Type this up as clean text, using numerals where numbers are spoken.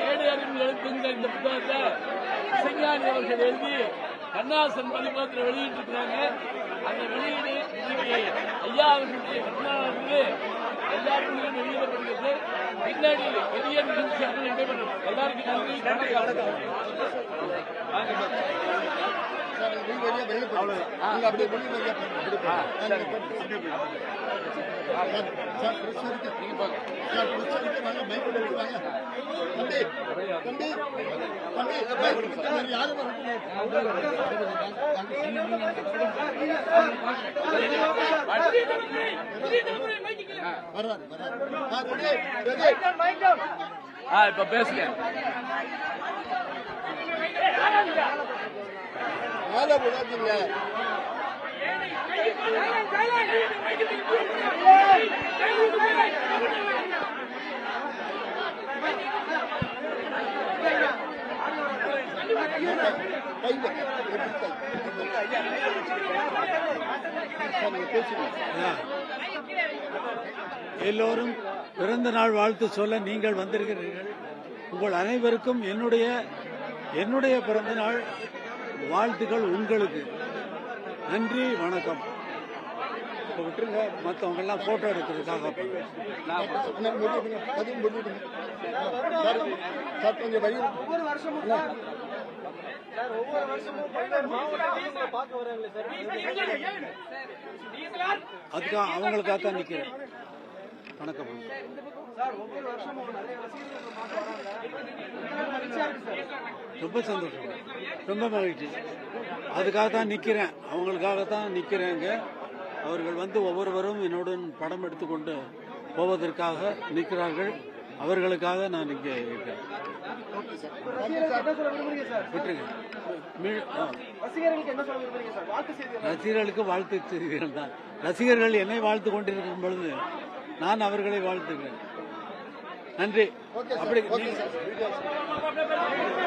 ஏடு அறிவு எழுத்துங்கிற இந்த புத்தகத்தை இசைஞானி அவர்கள் எழுதி கண்ணாசன் பதிப்பகத்தில் வெளியிட்டு இருக்கிறாங்க. அந்த வெளியீடு ஐயா அவர்களுடைய கருணாநிதி எல்லாருக்கும் வெளியிடப்படுகிறது. பின்னாடி பெரிய நிகழ்ச்சியாக நடைபெறும். எல்லாருக்கும் நன்றி. இப்ப பேசுங்க. எல்லோரும் பிறந்த நாள் வாழ்த்து சொல்ல நீங்கள் வந்திருக்கிறீர்கள். உங்கள் அனைவருக்கும் என்னுடைய பிறந்த நாள் வாழ்த்துக்கள் உங்களுக்கு. நன்றி, வணக்கம். விட்டுருங்க, மற்றவங்க எல்லாம் போட்டோ எடுக்கிறதுக்காக அதுக்காக அவங்களுக்காக தான் நிக்கிறேன். வணக்கம். ரொம்ப சந்தோஷம், ரொம்ப மகிழ்ச்சி. அதுக்காக தான் நிக்கிறேன், அவங்களுக்காகத்தான் நிக்கிறேங்க. அவர்கள் வந்து ஒவ்வொருவரும் என்னுடன் படம் எடுத்துக்கொண்டு போவதற்காக நிற்கிறார்கள். அவர்களுக்காக நான் இங்கே இருக்கிறேன். ரசிகர்களுக்கு வாழ்த்து செய்திகள் தான். ரசிகர்கள் என்னை வாழ்த்து கொண்டிருக்கும் பொழுது நான் அவர்களை வாழ்த்துகிறேன். நன்றி. அப்படி